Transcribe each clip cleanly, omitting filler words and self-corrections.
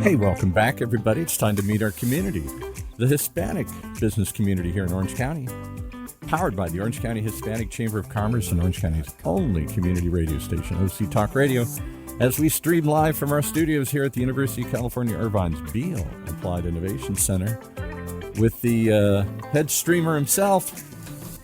Hey, welcome back, everybody. It's time to meet our community, the Hispanic business community here in Orange County, powered by the Orange County Hispanic Chamber of Commerce and Orange County's only community radio station, OC Talk Radio, as we stream live from our studios here at the University of California, Irvine's Beale Applied Innovation Center with the head streamer himself,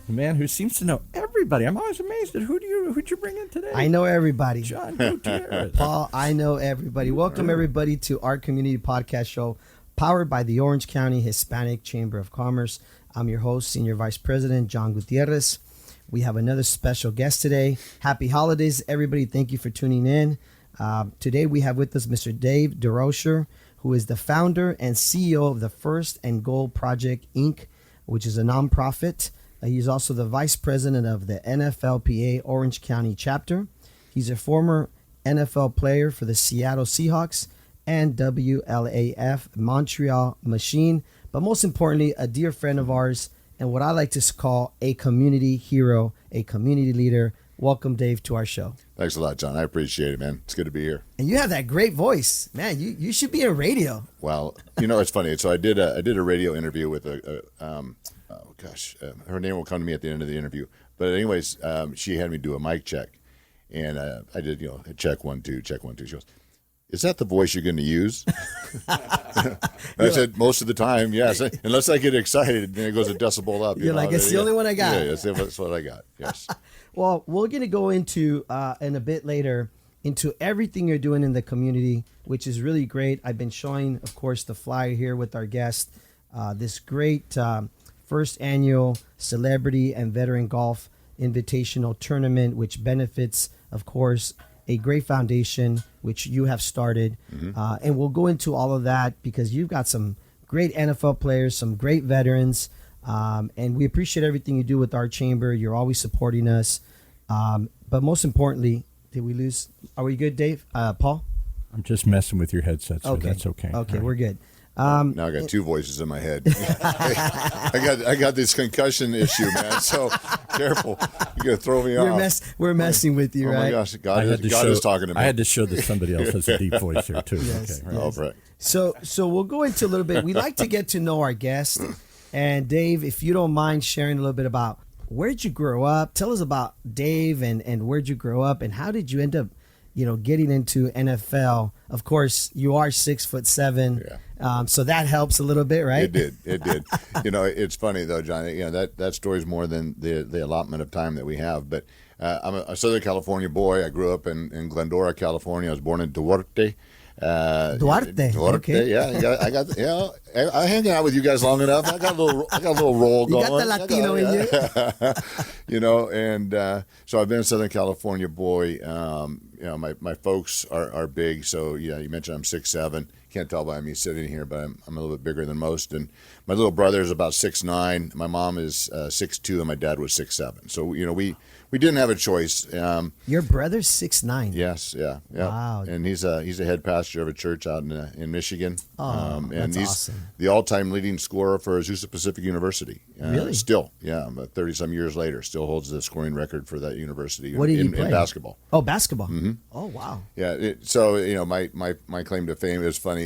the man who seems to know everybody. I'm always amazed at who'd you bring in today? I know everybody. John Gutierrez. Paul, I know everybody. Welcome everybody to our community podcast show powered by the Orange County Hispanic Chamber of Commerce. I'm your host, Senior Vice President John Gutierrez. We have another special guest today. Happy holidays, everybody. Thank you for tuning in. Today we have with us Mr. Dave DesRochers, who is the founder and CEO of the First and Goal Project, Inc., which is a nonprofit. He's also the vice president of the NFLPA Orange County chapter. He's a former NFL player for the Seattle Seahawks and WLAF Montreal Machine, but most importantly, a dear friend of ours and what I like to call a community hero, a community leader. Welcome, Dave, to our show. Thanks a lot, John. I appreciate it, man. It's good to be here. And you have that great voice, man. You should be in radio. Well, it's funny. So I did a radio interview with her name will come to me at the end of the interview. But anyways, she had me do a mic check, and I did, check 1 2, check 1 2. She goes, "Is that the voice you're going to use?" I said, "Most of the time, yes. Unless I get excited, then it goes a decibel up." You're like, "It's the only one I got." Yeah, that's what I got. Yes. Well, we're going to go into in a bit later into everything you're doing in the community, which is really great. I've been showing, of course, the flyer here with our guest, this great first annual Celebrity and Veteran Golf Invitational Tournament, which benefits, of course, a great foundation, which you have started. Mm-hmm. And we'll go into all of that because you've got some great NFL players, some great veterans, and we appreciate everything you do with our chamber. You're always supporting us. But most importantly, did we lose? Are we good, Dave? Paul? I'm just messing with your headset, so that's okay. Okay, we're good. Now I got two voices in my head. I got this concussion issue, man. So careful, you're gonna throw me off. We're messing with you, right? Oh my gosh, God is talking to me. I had to show that somebody else has a deep voice here too. Yes, okay, right. Oh, right. So we'll go into a little bit. We like to get to know our guests, and Dave, if you don't mind sharing a little bit about where'd you grow up. Tell us about Dave and where'd you grow up, and how did you end up, getting into NFL. Of course, you are 6'7". Yeah. So that helps a little bit, right? It did. It's funny though, John. That story's more than the allotment of time that we have. But I'm a Southern California boy. I grew up in Glendora, California. I was born in Duarte. Duarte. Okay. Yeah. I hang out with you guys long enough. I got a little roll going. You got the Latino in you. And so I've been a Southern California boy. My folks are big. So you mentioned I'm 6'7". Can't tell by me sitting here, but I'm a little bit bigger than most. And my little brother is about 6'9". My mom is 6'2", and my dad was 6'7". So we didn't have a choice. Your brother's 6'9". Yes, yeah. Wow. And he's a head pastor of a church out in Michigan. And that's he's awesome. The all-time leading scorer for Azusa Pacific University. Really? Still, 30-some years later, still holds the scoring record for that university. What did he play? In basketball. Oh, basketball. Mm-hmm. Oh, wow. Yeah. My claim to fame is funny.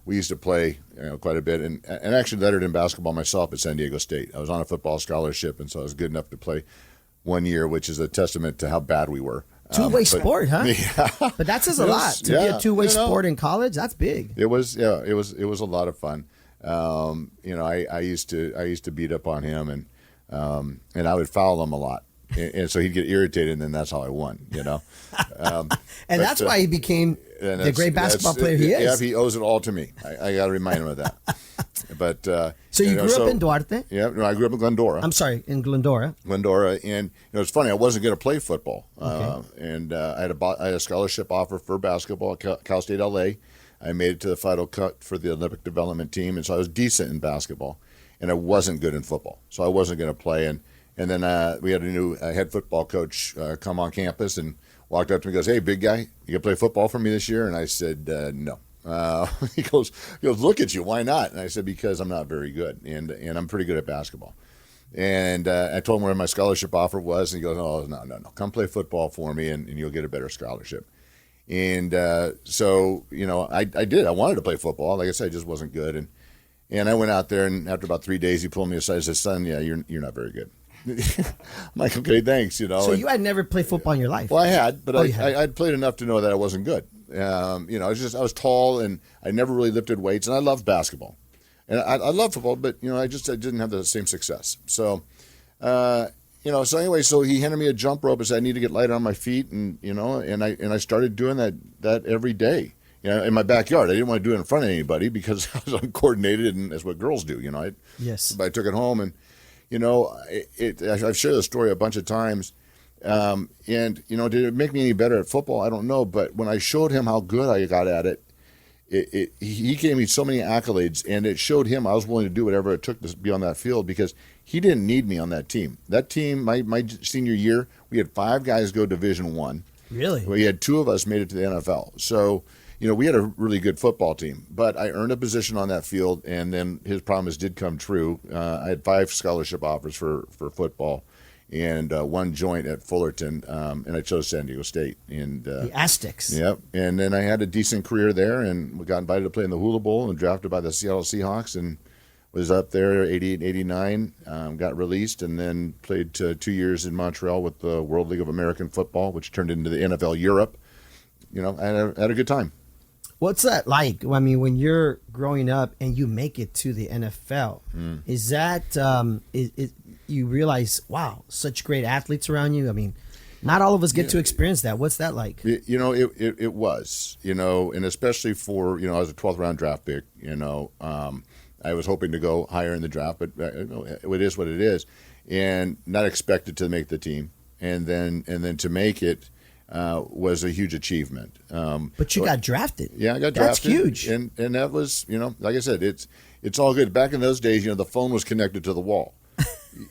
We used to play quite a bit, and actually lettered in basketball myself at San Diego State. I was on a football scholarship, and so I was good enough to play 1 year, which is a testament to how bad we were. Two-way sport, huh? Yeah. But that says a lot. To be a two-way sport in college, that's big. It was a lot of fun. I used to beat up on him, and I would foul him a lot. And so he'd get irritated, and then that's how I won, And that's why he became the great basketball player he is. Yeah, he owes it all to me. I got to remind him of that. But so you grew up in Duarte? Yeah, no, I grew up in Glendora. I'm sorry, in Glendora. And it's funny. I wasn't going to play football, and I had a scholarship offer for basketball at Cal State LA. I made it to the final cut for the Olympic development team, and so I was decent in basketball, and I wasn't good in football, so I wasn't going to play. And then we had a new head football coach come on campus and walked up to me and goes, "Hey, big guy, you going to play football for me this year?" And I said, "No." He goes, "Look at you. Why not?" And I said, "Because I'm not very good, and I'm pretty good at basketball." And I told him where my scholarship offer was, and he goes, "Oh, no, come play football for me, and you'll get a better scholarship." And so, I did. I wanted to play football. Like I said, I just wasn't good. And I went out there, and after about 3 days, he pulled me aside and said, "Son, yeah, you're not very good." I'm like, "Okay, thanks." So you had never played football in your life? Well, I had, but I'd played enough to know that I wasn't good. I was tall, and I never really lifted weights, and I loved basketball. And I love football, but I didn't have the same success. So, so anyway, so he handed me a jump rope and said I need to get light on my feet, and I started doing that every day. In my backyard. I didn't want to do it in front of anybody because I was uncoordinated, and that's what girls do. Yes. But I took it home, and I've shared the story a bunch of times. Did it make me any better at football? I don't know, but when I showed him how good I got at it, he gave me so many accolades, and it showed him I was willing to do whatever it took to be on that field because he didn't need me on that team. That team, my senior year, we had 5 guys go Division I. Really? We had 2 of us made it to the NFL. So, we had a really good football team. But I earned a position on that field, and then his promise did come true. I had 5 scholarship offers for football, and 1 joint at Fullerton, and I chose San Diego State. And the Aztecs. Yep. And then I had a decent career there, and we got invited to play in the Hula Bowl and drafted by the Seattle Seahawks, and was up there 88, 89, got released, and then played 2 years in Montreal with the World League of American Football, which turned into the NFL Europe. I had a good time. What's that like? I mean, when you're growing up and you make it to the NFL, is that you realize, wow, such great athletes around you? I mean, not all of us get to experience that. What's that like? It was, and especially for, I was a 12th round draft pick, I was hoping to go higher in the draft, but it is what it is, and not expected to make the team, and then to make it was a huge achievement. But you got drafted. Yeah, I got That's drafted. Huge. And that was, like I said, it's all good. Back in those days, the phone was connected to the wall.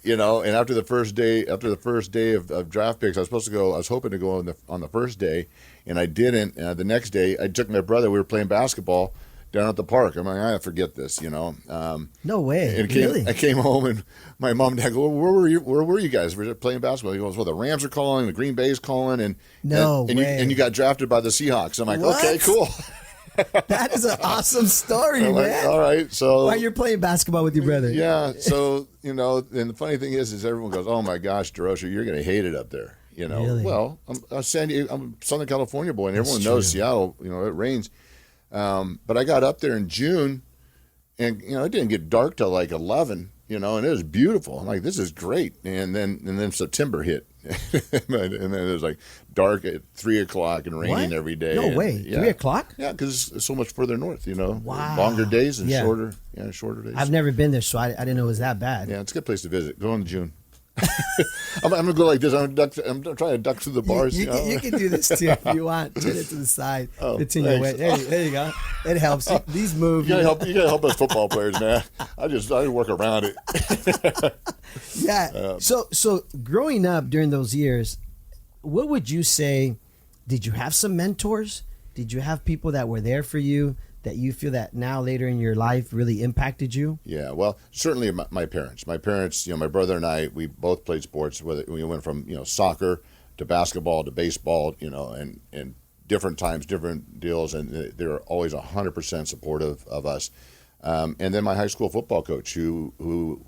And after the first day of draft picks, I was hoping to go on the first day, and I didn't. The next day, I took my brother. We were playing basketball down at the park. I'm like, I forget this, No way. And really? I came home, and my mom and dad go, where were you guys? We were playing basketball. He goes, well, the Rams are calling, the Green Bay's calling, and you got drafted by the Seahawks. I'm like, What? Okay, cool. That is an awesome story, I'm man. like, all right, so While you're playing basketball with your brother. yeah, so and the funny thing is everyone goes, oh my gosh, DesRochers, you're going to hate it up there. Really? Well, I'm a Southern California boy, and everyone knows Seattle. It rains. But I got up there in June, and it didn't get dark till like 11. And it was beautiful. I'm like, this is great. And then September hit, and then it was like dark at 3:00 and raining every day. No way, yeah. 3:00? Yeah, because it's so much further north. Wow. Longer days and shorter days. I've never been there, so I didn't know it was that bad. Yeah, it's a good place to visit. Go in June. I'm gonna go like this. I'm trying to duck through the bars. You can do this too if you want. Turn it to the side. It's in your way. There you go. It helps. These move. You gotta help us football players, man. I work around it. Yeah. So growing up during those years, what would you say? Did you have some mentors? Did you have people that were there for you that you feel that now later in your life really impacted you? Yeah, well, certainly my parents. My parents, my brother and I, we both played sports. Whether we went from soccer to basketball to baseball, and different times, different deals, and they were always 100% supportive of us. And then my high school football coach, who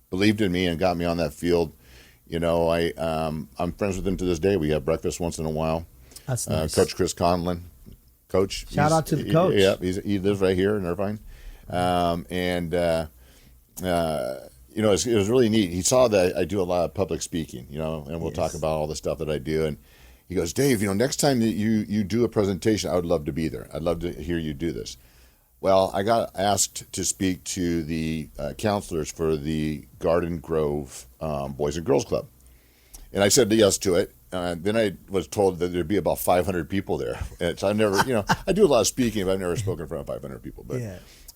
believed in me and got me on that field. I'm friends with him to this day. We have breakfast once in a while. That's nice. Coach Chris Conlon. Coach. Shout out to the coach. He lives right here in Irvine. It was really neat. He saw that I do a lot of public speaking, and we'll talk about all the stuff that I do. And he goes, Dave, next time that you do a presentation, I would love to be there. I'd love to hear you do this. Well, I got asked to speak to the counselors for the Garden Grove Boys and Girls Club. And I said yes to it. Then I was told that there'd be about 500 people there. And so I never, I do a lot of speaking, but I've never spoken in front of 500 people. But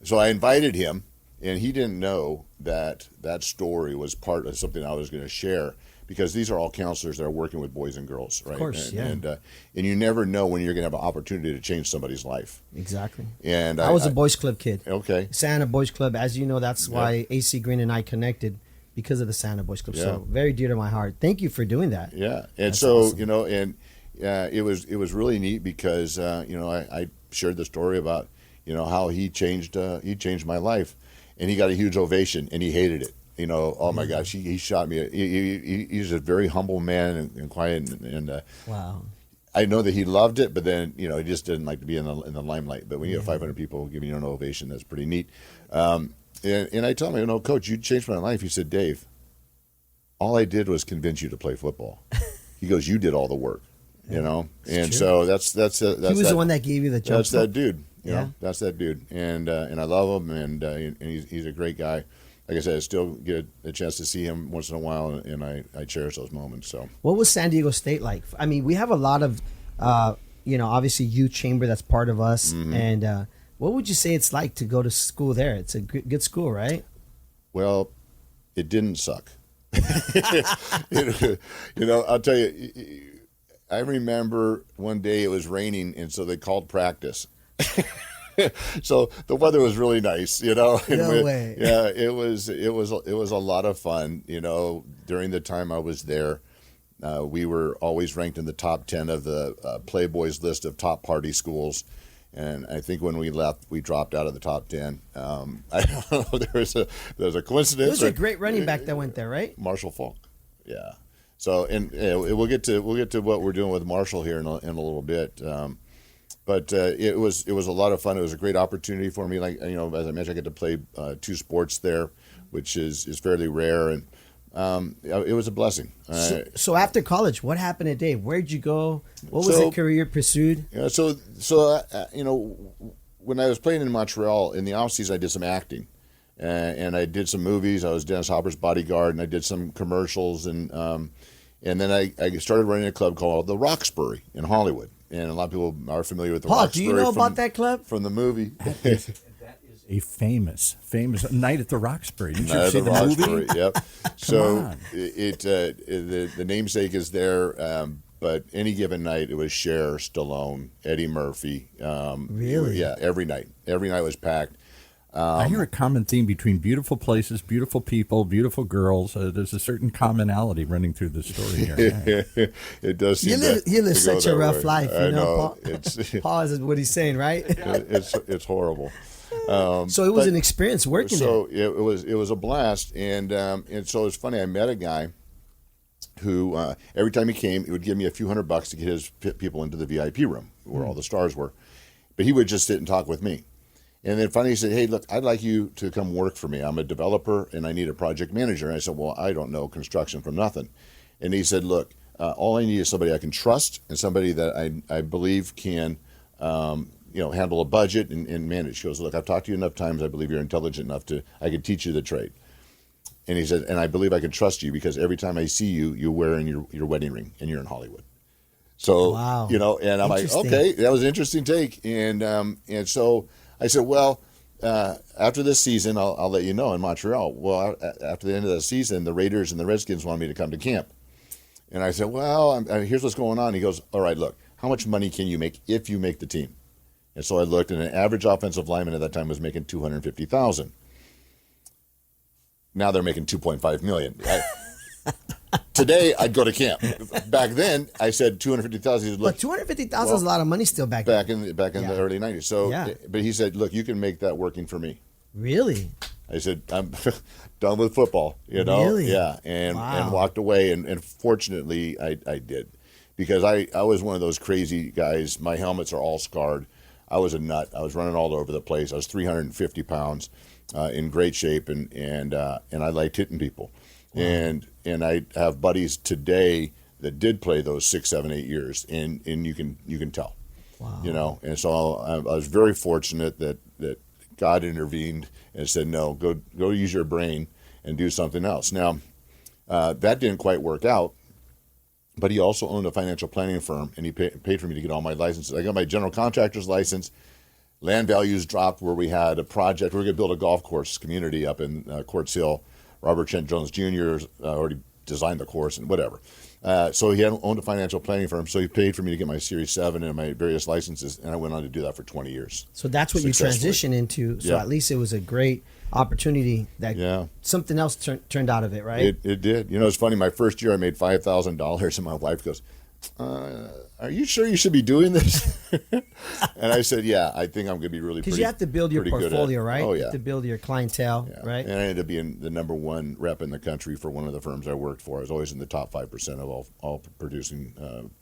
So I invited him, and he didn't know that story was part of something I was going to share, because these are all counselors that are working with boys and girls, right? Of course, and you never know when you're going to have an opportunity to change somebody's life. Exactly. And I was a boys club kid. Okay. Santa Boys Club, as you know, that's why AC Green and I connected. because of the Santa Boys Club. Yeah. So very dear to my heart. Thank you for doing that. Yeah, and That's so awesome. it was really neat because I shared the story about how he changed my life, and he got a huge ovation, and he hated it. Oh my gosh, he shot me. He's a very humble man and quiet, and Wow. I know that he loved it, but then he just didn't like to be in the limelight. But when you have 500 people giving you an ovation, that's pretty neat. And I told him, Coach, you changed my life. He said, Dave, all I did was convince you to play football. He goes, you did all the work, And true. so that's He was the one that gave you the jump. that's that dude. Yeah. That's that dude. And I love him, and he's a great guy. Like I said, I still get a chance to see him once in a while, and I cherish those moments. So, What was San Diego State like? I mean, we have a lot of, obviously youth chamber that's part of us. Mm-hmm. And what would you say it's like to go to school there? It's a good school, right? well, it didn't suck. I'll tell you. I remember one day it was raining, and so they called practice. So the weather was really nice, No way. Yeah, it was a lot of fun. During the time I was there, we were always ranked in the top 10 of the Playboy's list of top party schools. And I think when we left, we dropped out of the top 10. I don't know. There's a coincidence. There was a great running back that went there, right? Marshall Faulk. Yeah. So, and we'll get to what we're doing with Marshall here in a little bit. But it was a lot of fun. It was a great opportunity for me. Like as I mentioned, I get to play 2 sports there, which is fairly rare, and it was a blessing. So after college, what happened to Dave? Where'd you go? What was the career pursued? When I was playing in Montreal in the off season, I did some acting, and I did some movies. I was Dennis Hopper's bodyguard, and I did some commercials, and then I started running a club called the Roxbury in Hollywood. And a lot of people are familiar with the Paul, Roxbury. do you know about that club? From the movie? That is a famous Night at the Roxbury. Didn't you Night see at the Roxbury, movie? Yep. So on. the namesake is there, but any given night it was Cher, Stallone, Eddie Murphy. Really? Yeah, every night. Every night was packed. I hear a common theme between beautiful places, beautiful people, beautiful girls. There's a certain commonality running through the story here. It does seem You live to go such a that rough way. life, I know. Paul. Paul is what he's saying, right? It's horrible. So it was an experience working there. So it was a blast, and so it's funny. I met a guy who every time he came, he would give me a few $100 to get his people into the VIP room where all the stars were, but he would just sit and talk with me. And then finally he said, hey, look, I'd like you to come work for me. I'm a developer, and I need a project manager. And I said, well, I don't know construction from nothing. And he said, look, all I need is somebody I can trust and somebody that I believe can handle a budget and manage. He goes, look, I've talked to you enough times. I believe you're intelligent enough I can teach you the trade. And he said, and I believe I can trust you because every time I see you, you're wearing your wedding ring and you're in Hollywood. So, Wow. And I'm like, Interesting. okay, that was an interesting take. And so I said, well, after this season, I'll let you know in Montreal. Well, after the end of the season, the Raiders and the Redskins wanted me to come to camp. And I said, well, here's what's going on. He goes, all right, look, how much money can you make if you make the team? And so I looked, and an average offensive lineman at that time was making $250,000. Now they're making $2.5 million. Today, I'd go to camp. Back then, I said $250,000. But $250,000 is a lot of money still back then. Back in the early '90s. So, Yeah. but he said, "Look, you can make that working for me." Really? I said, "I'm done with football." Really? Yeah, and Wow. walked away. And fortunately, I did, because I was one of those crazy guys. My helmets are all scarred. I was a nut. I was running all over the place. I was 350 pounds, in great shape, and I liked hitting people. Wow. And I have buddies today that did play those 6, 7, 8 years, and you can tell. Wow. And so I was very fortunate that God intervened and said, no, go use your brain and do something else. Now, that didn't quite work out, but he also owned a financial planning firm, and he paid for me to get all my licenses. I got my general contractor's license. Land values dropped where we had a project. We were going to build a golf course community up in Quartz Hill. Robert Trent Jones Jr. Already designed the course and whatever. So he owned a financial planning firm, so he paid for me to get my Series 7 and my various licenses, and I went on to do that for 20 years. So that's what you Successfully. transitioned into. So Yeah. at least it was a great opportunity that Yeah. something else turned out of it, right? It did. You know, it's funny. My first year, I made $5,000, and my wife goes, "Are you sure you should be doing this?" And I said, "Yeah, I think I'm going to be really Because you have to build your portfolio, right? Oh, You yeah. have to build your clientele, Yeah. right? And I ended up being the number one rep in the country for one of the firms I worked for. I was always in the top 5% of all producing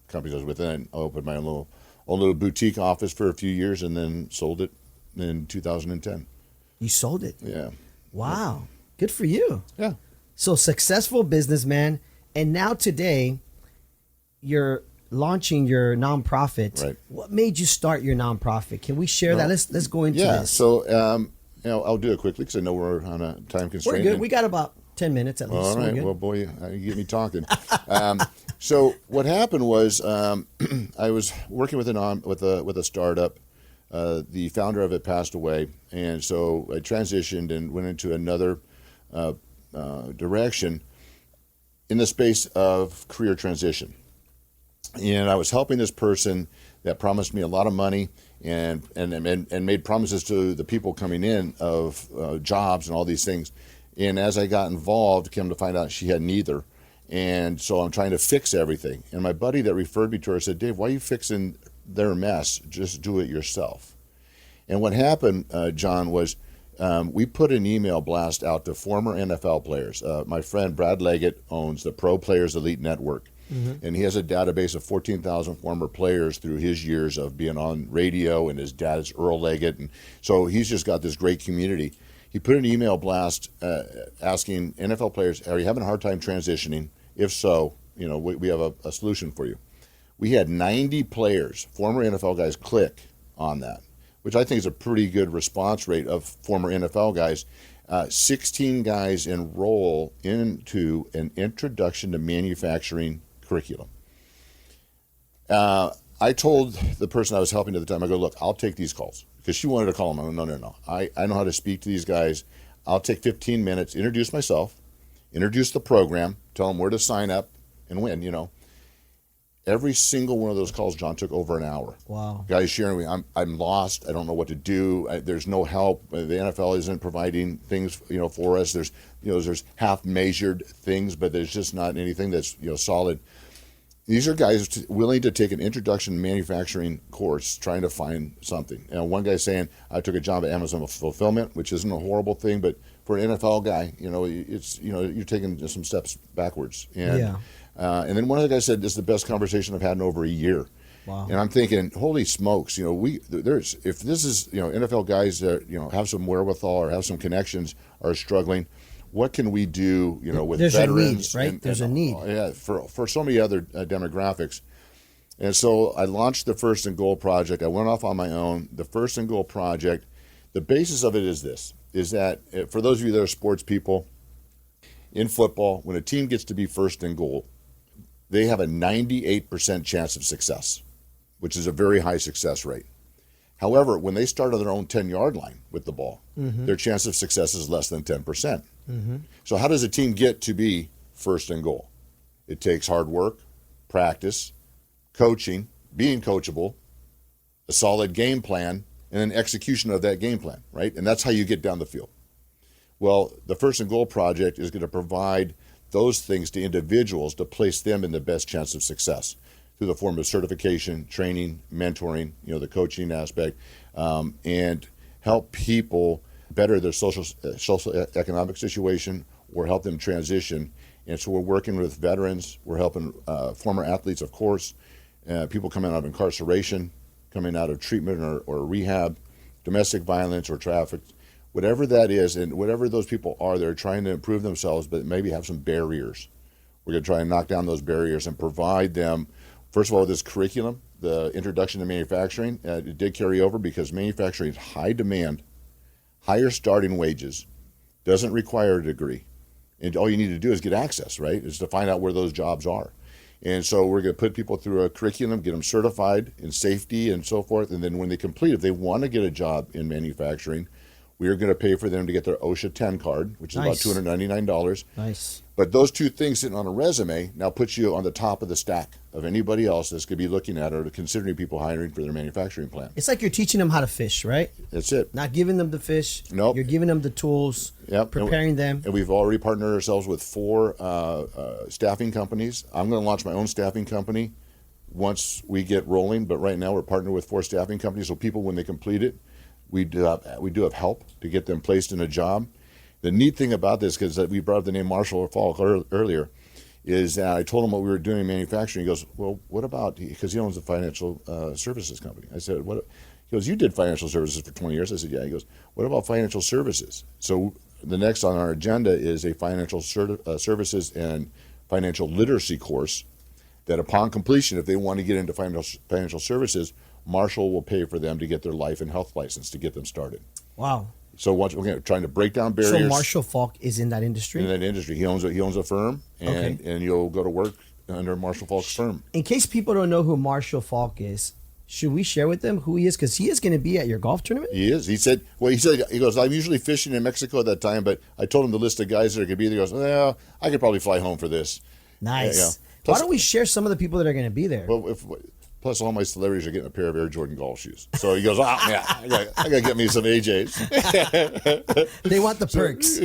companies I was within. I opened my own little boutique office for a few years, and then sold it in 2010. You sold it. Yeah. Wow. Good for you. Yeah. So successful businessman, and now today, you're launching your nonprofit. Right. What made you start your nonprofit? Can we share that? Let's go into Yeah. this. So, I'll do it quickly because I know we're on a time We're constraint. good. We got about 10 minutes at least. All We're right. good. Well, boy, you get me talking. So what happened was I was working with a startup. The founder of it passed away, and so I transitioned and went into another direction in the space of career transition. And I was helping this person that promised me a lot of money and made promises to the people coming in of jobs and all these things. And as I got involved, came to find out she had neither. And so I'm trying to fix everything. And my buddy that referred me to her said, "Dave, why are you fixing their mess? Just do it yourself." And what happened, John, was we put an email blast out to former NFL players. My friend Brad Leggett owns the Pro Players Elite Network. And he has a database of 14,000 former players through his years of being on radio, and his dad is Earl Leggett. And so he's just got this great community. He put an email blast asking NFL players, "Are you having a hard time transitioning? If so, we have a solution for you." We had 90 players, former NFL guys, click on that, which I think is a pretty good response rate of former NFL guys. 16 guys enroll into an introduction to manufacturing curriculum. I told the person I was helping at the time, I go, "Look, I'll take these calls." Because she wanted to call them. I go, no. I know how to speak to these guys. I'll take 15 minutes, introduce myself, introduce the program, tell them where to sign up and when, Every single one of those calls, John, took over an hour. Wow. Guys sharing with me, I'm lost. I don't know what to do. There's no help. The NFL isn't providing things, for us. There's half measured things, but there's just not anything that's, solid. These are guys willing to take an introduction to manufacturing course, trying to find something. One guy saying, "I took a job at Amazon fulfillment," which isn't a horrible thing, but for an NFL guy, it's you're taking some steps backwards. And then one of the guys said, "This is the best conversation I've had in over a year." Wow. And I'm thinking, holy smokes, if this is NFL guys that have some wherewithal or have some connections are struggling. What can we do, with There's veterans? a need, right? There's a need. Yeah, for so many other demographics. And so I launched the First and Goal project. I went off on my own. The First and Goal project, the basis of it is this, is that for those of you that are sports people, in football, when a team gets to be first and goal, they have a 98% chance of success, which is a very high success rate. However, when they start on their own 10-yard line with the ball, their chance of success is less than 10%. So how does a team get to be first and goal? It takes hard work, practice, coaching, being coachable, a solid game plan, and then execution of that game plan, right? And that's how you get down the field. Well, the First and Goal project is going to provide those things to individuals to place them in the best chance of success through the form of certification, training, mentoring, the coaching aspect, and help people better their social economic situation or help them transition. And so we're working with veterans. We're helping former athletes, of course, people coming out of incarceration, coming out of treatment or rehab, domestic violence or traffic, whatever that is, and whatever those people are, they're trying to improve themselves, but maybe have some barriers. We're going to try and knock down those barriers and provide them, first of all, this curriculum, the introduction to manufacturing. It did carry over because manufacturing is high demand, higher starting wages, doesn't require a degree. And all you need to do is get access, right? Is to find out where those jobs are. And so we're going to put people through a curriculum, get them certified in safety and so forth. And then when they complete, if they want to get a job in manufacturing, We are going to pay for them to get their OSHA 10 card, which is Nice. about $299. Nice. But those two things sitting on a resume now puts you on the top of the stack of anybody else that's going to be looking at or considering people hiring for their manufacturing plant. It's like you're teaching them how to fish, right? That's it. Not giving them the fish. Nope. You're giving them the tools, Yep. preparing them. And we've already partnered ourselves with 4 staffing companies. I'm going to launch my own staffing company once we get rolling. But right now we're partnered with 4 staffing companies. So people, when they complete it, we do have help to get them placed in a job. The neat thing about this, because we brought up the name Marshall or Faulk earlier, is I told him what we were doing in manufacturing. He goes, well, what about, because he owns a financial services company. I said, what? He goes, you did financial services for 20 years. I said, yeah. He goes, what about financial services? So the next on our agenda is a financial services and financial literacy course that upon completion, if they want to get into financial services, Marshall will pay for them to get their life and health license to get them started. Wow. So once we're trying to break down barriers. So Marshall Faulk is in that industry? In that industry. He owns a firm, and you'll go to work under Marshall Faulk's firm. In case people don't know who Marshall Faulk is, should we share with them who he is? Because he is going to be at your golf tournament? He is. He goes, I'm usually fishing in Mexico at that time, but I told him the list of guys that are going to be there. He goes, well, I could probably fly home for this. Nice. Yeah. Why don't we share some of the people that are going to be there? Well, plus, all my celebrities are getting a pair of Air Jordan golf shoes. So he goes, yeah, I got to get me some AJs. They want the perks.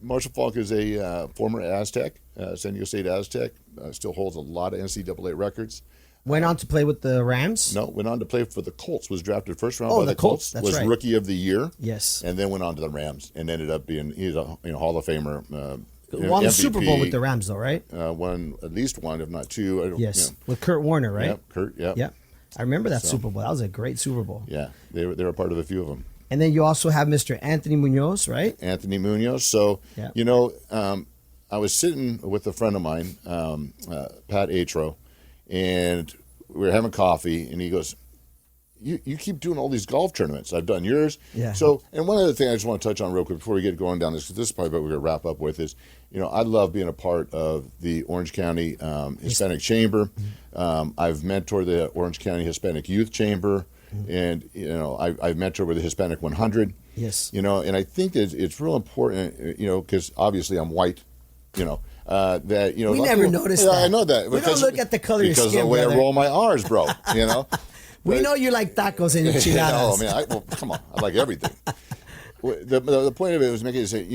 Marshall Faulk is a former Aztec, San Diego State Aztec. Still holds a lot of NCAA records. Went on to play with the Rams? No, went on to play for the Colts. Was drafted first round by the Colts. That's was right. Rookie of the Year. Yes. And then went on to the Rams and ended up being he's a Hall of Famer. Won the MVP, Super Bowl with the Rams, though, right? Won at least one, if not 2. I don't, Yes. With Kurt Warner, right? Yep, Kurt. Yep. Yeah. I remember that Super Bowl. That was a great Super Bowl. Yeah, they were a part of a few of them. And then you also have Mr. Anthony Munoz, right? Anthony Munoz. So, Yeah. I was sitting with a friend of mine, Pat Atro, and we were having coffee, and he goes, you keep doing all these golf tournaments. I've done yours. Yeah. So, and one other thing I just want to touch on real quick before we get going down this, because this is probably what we're going to wrap up with, is, I love being a part of the Orange County Hispanic Chamber. I've mentored the Orange County Hispanic Youth Chamber, and, I've mentored with the Hispanic 100. Yes. And I think that it's real important, because obviously I'm white, that, We never noticed that. I know that. We don't look at the color of your because skin, of the way brother. I roll my R's, bro, We know you like tacos and enchiladas. come on, I like everything. The point of it was making it say,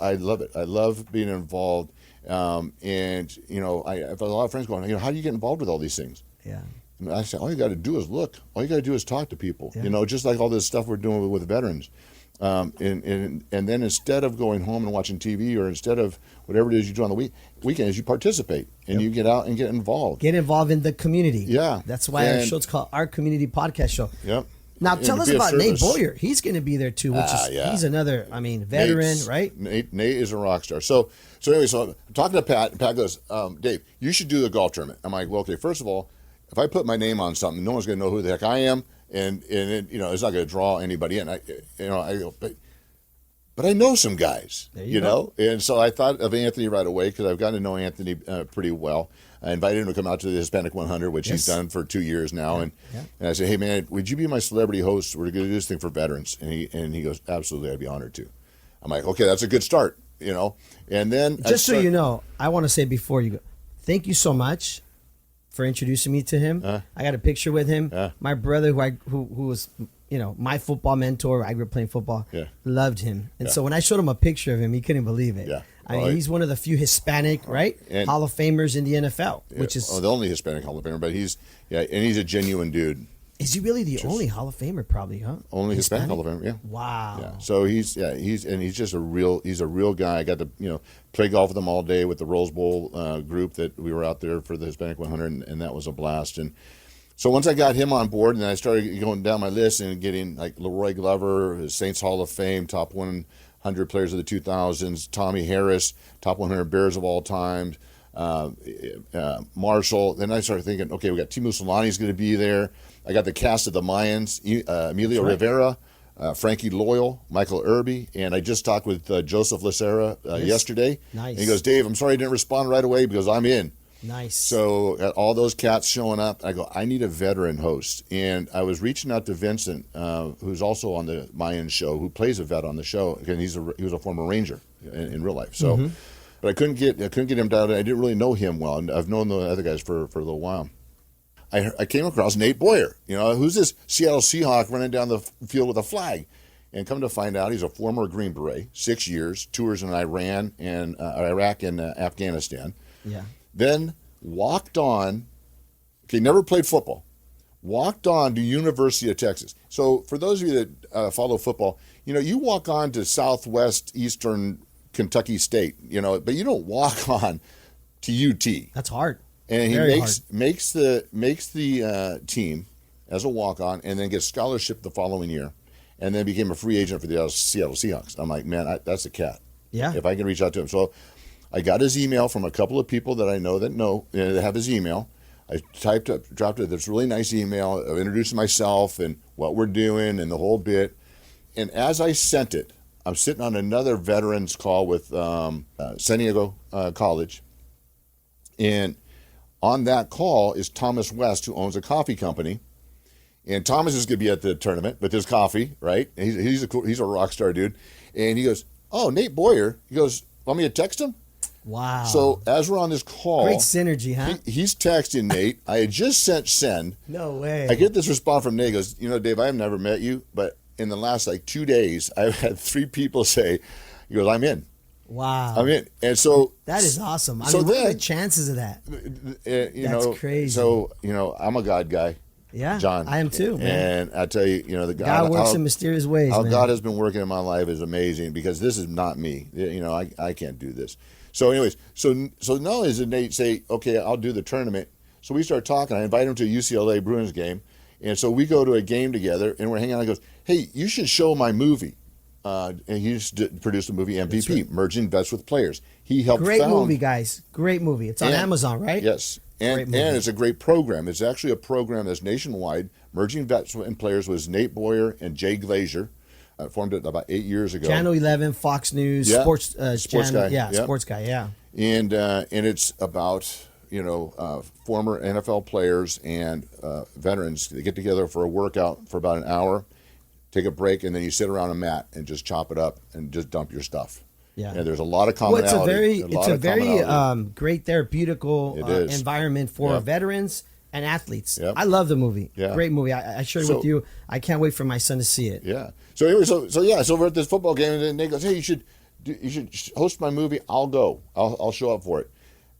I love it. I love being involved, and I have a lot of friends going, how do you get involved with all these things? Yeah. And I say, all you got to do is look. All you got to do is talk to people. Yeah. Just like all this stuff we're doing with veterans. And then instead of going home and watching TV, or instead of whatever it is you do on the weekends, you participate and you get out and get involved. Get involved in the community. Yeah. That's why our show's called Our Community Podcast Show. Yep. Now, And tell to us be of about Nate service. Boyer. He's going to be there too, which he's another, veteran, right? Nate is a rock star. So anyway, I'm talking to Pat, and Pat goes, Dave, you should do the golf tournament. I'm like, well, okay, first of all, if I put my name on something, no one's going to know who the heck I am, and it, it's not going to draw anybody in. I go, but I know some guys, go. And so I thought of Anthony right away, because I've gotten to know Anthony pretty well. I invited him to come out to the Hispanic 100, which he's done for 2 years now. And I said, hey, man, would you be my celebrity host? We're going to do this thing for veterans. And he goes, absolutely, I'd be honored to. I'm like, okay, that's a good start, And then Just so you know, I want to say before you go, thank you so much for introducing me to him. I got a picture with him. My brother, who was my football mentor, I grew up playing football, loved him. And so when I showed him a picture of him, he couldn't believe it. Yeah. He's one of the few Hispanic, Hall of Famers in the NFL, which is the only Hispanic Hall of Famer. But he's a genuine dude. Is he really the only Hall of Famer? Probably, huh? Only Hispanic Hall of Famer. Yeah. Wow. Yeah. So he's just a real guy. I got to play golf with him all day with the Rose Bowl group that we were out there for the Hispanic 100, and that was a blast. And so once I got him on board, and I started going down my list and getting like Leroy Glover, Saints Hall of Fame, top 100 players of the 2000s, Tommy Harris, top 100 Bears of all time, Marshall. Then I started thinking, okay, we got Timo Solani's going to be there. I got the cast of the Mayans, Emilio Rivera, Frankie Loyal, Michael Irby, and I just talked with Joseph Lacera yesterday. Nice. And he goes, Dave, I'm sorry I didn't respond right away because I'm in. Nice. So all those cats showing up, I go, I need a veteran host. And I was reaching out to Vincent, who's also on the Mayan show, who plays a vet on the show, and he was a former Ranger in real life. So, but I couldn't get him down. I didn't really know him well, and I've known the other guys for a little while. I came across Nate Boyer. Who's this Seattle Seahawk running down the field with a flag? And come to find out, he's a former Green Beret, 6 years, tours in Iraq and Afghanistan. Yeah. Then walked on, never played football, walked on to University of Texas. So for those of you that follow football, you walk on to Southwest Eastern Kentucky State, but you don't walk on to UT. That's hard. And he Very makes the team as a walk-on, and then gets scholarship the following year, and then became a free agent for the Seattle Seahawks. I'm like, man, that's a cat. Yeah. If I can reach out to him. So I got his email from a couple of people that I know that have his email. I dropped it this really nice email of introducing myself and what we're doing and the whole bit. And as I sent it, I'm sitting on another veterans call with San Diego College. And on that call is Thomas West, who owns a coffee company. And Thomas is going to be at the tournament with his coffee, right? And he's a rock star dude. And he goes, oh, Nate Boyer. He goes, want me to text him? Wow. So as we're on this call, great synergy, huh? He's texting Nate. I had just sent send. No way. I get this response from Nate. He goes, Dave, I have never met you, but in the last 2 days, I've had 3 people say, he goes, I'm in. Wow. I'm in. And so that is awesome. What are the chances of that? That's crazy. So, I'm a God guy. Yeah, John. I am too, man. And I tell you, the God works in mysterious ways. How man. God has been working in my life is amazing, because this is not me. I can't do this. So, anyways, so not only did Nate say, okay, I'll do the tournament. So we start talking. I invite him to a UCLA Bruins game, and so we go to a game together, and we're hanging out. He goes, hey, you should show my movie. And he produced a movie, MVP, right. Merging Vets with Players. He helped. Great movie, guys. Great movie. It's on Amazon, right? Yes. And it's a great program. It's actually a program that's nationwide. Merging Vets and Players was Nate Boyer and Jay Glazier. Formed it about 8 years ago. Channel 11, Fox News, sports channel, guy. Yeah, sports guy, yeah. And it's about former NFL players and veterans. They get together for a workout for about an hour, take a break, and then you sit around a mat and just chop it up and just dump your stuff. Yeah, and there's a lot of commonality. It's a very great therapeutical environment for veterans and athletes. Yep. I love the movie. Yeah. Great movie. I shared it with you. I can't wait for my son to see it. Yeah. So anyway, so we're at this football game, and then Nate goes, "Hey, you should host my movie. I'll go. I'll show up for it."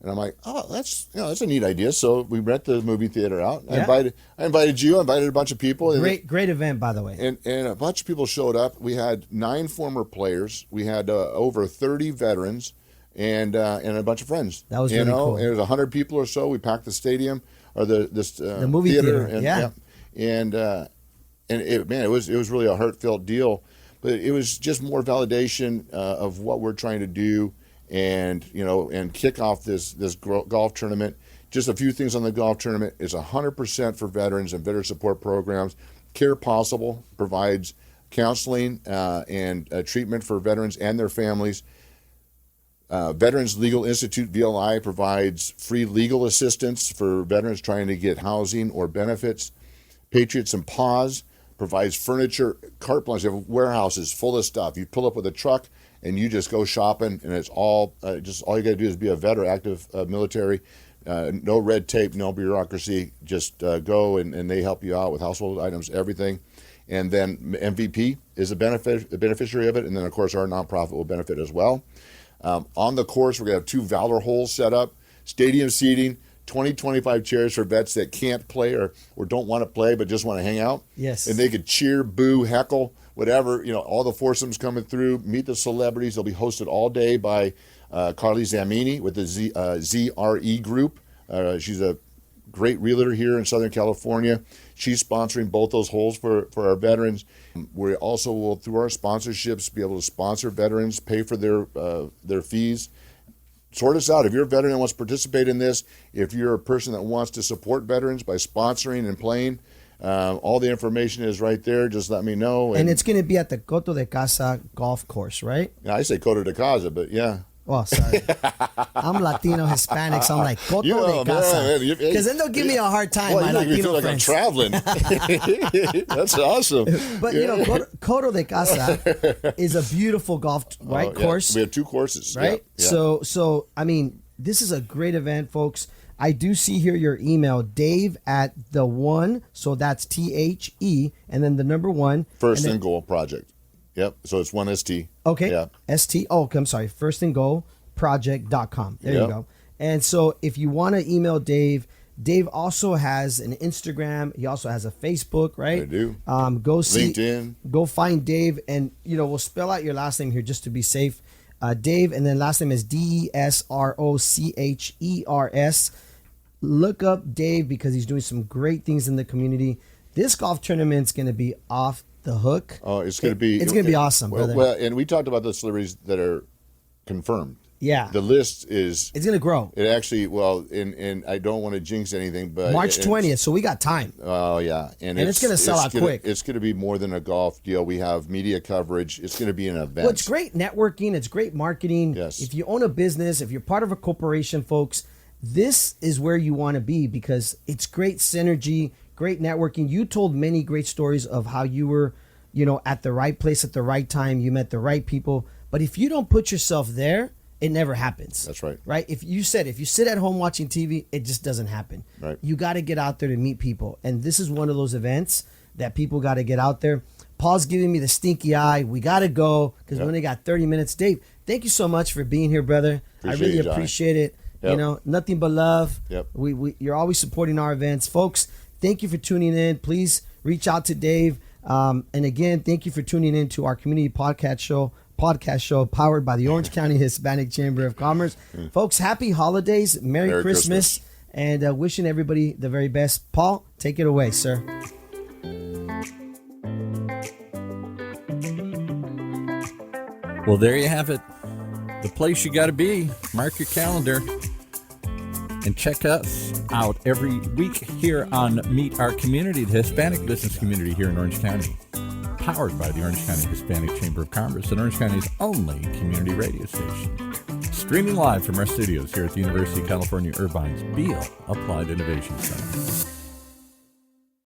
And I'm like, "Oh, that's a neat idea." So we rent the movie theater out. Yeah. I invited you. I invited a bunch of people. Great event, by the way. And a bunch of people showed up. We had 9 former players. We had over 30 veterans, and a bunch of friends. That was really cool. And it was 100 people or so. We packed the stadium or the movie theater. And it was really a heartfelt deal, but it was just more validation of what we're trying to do, and kick off this golf tournament. Just a few things on the golf tournament. It's 100% for veterans and veteran support programs. Care Possible provides counseling and treatment for veterans and their families. Veterans Legal Institute, VLI, provides free legal assistance for veterans trying to get housing or benefits. Patriots and Paws provides furniture, carte blanche. You have warehouses full of stuff. You pull up with a truck and you just go shopping, and it's all all you got to do is be a vet or active military. No red tape, no bureaucracy. Just go and they help you out with household items, everything. And then MVP is the beneficiary of it, and then of course our nonprofit will benefit as well. On the course, we're going to have 2 Valor holes set up, stadium seating, 25 chairs for vets that can't play or don't want to play but just want to hang out. Yes. And they could cheer, boo, heckle, whatever. All the foursomes coming through, meet the celebrities. They'll be hosted all day by Carly Zamini with the ZRE Group. She's a great realtor here in Southern California. She's sponsoring both those holes for our veterans. We also will, through our sponsorships, be able to sponsor veterans, pay for their fees. Sort us out. If you're a veteran that wants to participate in this, if you're a person that wants to support veterans by sponsoring and playing, all the information is right there. Just let me know. And it's going to be at the Coto de Casa golf course, right? Yeah, I say Coto de Casa, but yeah. Well, sorry. I'm Latino, Hispanic, so I'm like, Coto de Casa. Because then they'll give me a hard time, Well, my you make me Latino feel like friends. I'm traveling. That's awesome. But, Coto de Casa is a beautiful golf course. We have 2 courses. Right? Yeah. So, I mean, this is a great event, folks. I do see here your email, Dave at the one, so that's THE, and then the number 1. First and Goal Project. Yep. So it's 1ST. Okay. Yeah. ST. Oh, I'm sorry. Firstandgoalproject.com. There you go. And so if you want to email Dave, Dave also has an Instagram. He also has a Facebook, right? I do. Go see LinkedIn. Go find Dave, and we'll spell out your last name here just to be safe. Dave, and then last name is DesRochers. Look up Dave because he's doing some great things in the community. This golf tournament's going to be off the hook. Oh, it's going to be. It's going to be awesome, brother. Well, and we talked about the celebrities that are confirmed. Yeah. The list is. It's going to grow. It actually, and I don't want to jinx anything, but March 20th, so we got time. Oh yeah, and it's going to sell out quick. It's going to be more than a golf deal. We have media coverage. It's going to be an event. Well, it's great networking. It's great marketing. Yes. If you own a business, if you're part of a corporation, folks, this is where you want to be because it's great synergy, great networking. You told many great stories of how you were, at the right place at the right time. You met the right people. But if you don't put yourself there, it never happens. That's right. Right? If you sit at home watching TV, it just doesn't happen. Right. You got to get out there to meet people. And this is one of those events that people got to get out there. Paul's giving me the stinky eye. We got to go because we only got 30 minutes. Dave, thank you so much for being here, brother. I really appreciate it. Yep. Nothing but love. Yep. You're always supporting our events. Folks, thank you for tuning in. Please reach out to Dave. And again, thank you for tuning in to our community podcast show powered by the Orange County Hispanic Chamber of Commerce. Folks, happy holidays. Merry Christmas. And wishing everybody the very best. Paul, take it away, sir. Well, there you have it. The place you got to be. Mark your calendar. And check us out every week here on Meet Our Community, the Hispanic business community here in Orange County. Powered by the Orange County Hispanic Chamber of Commerce and Orange County's only community radio station. Streaming live from our studios here at the University of California Irvine's Beale Applied Innovation Center.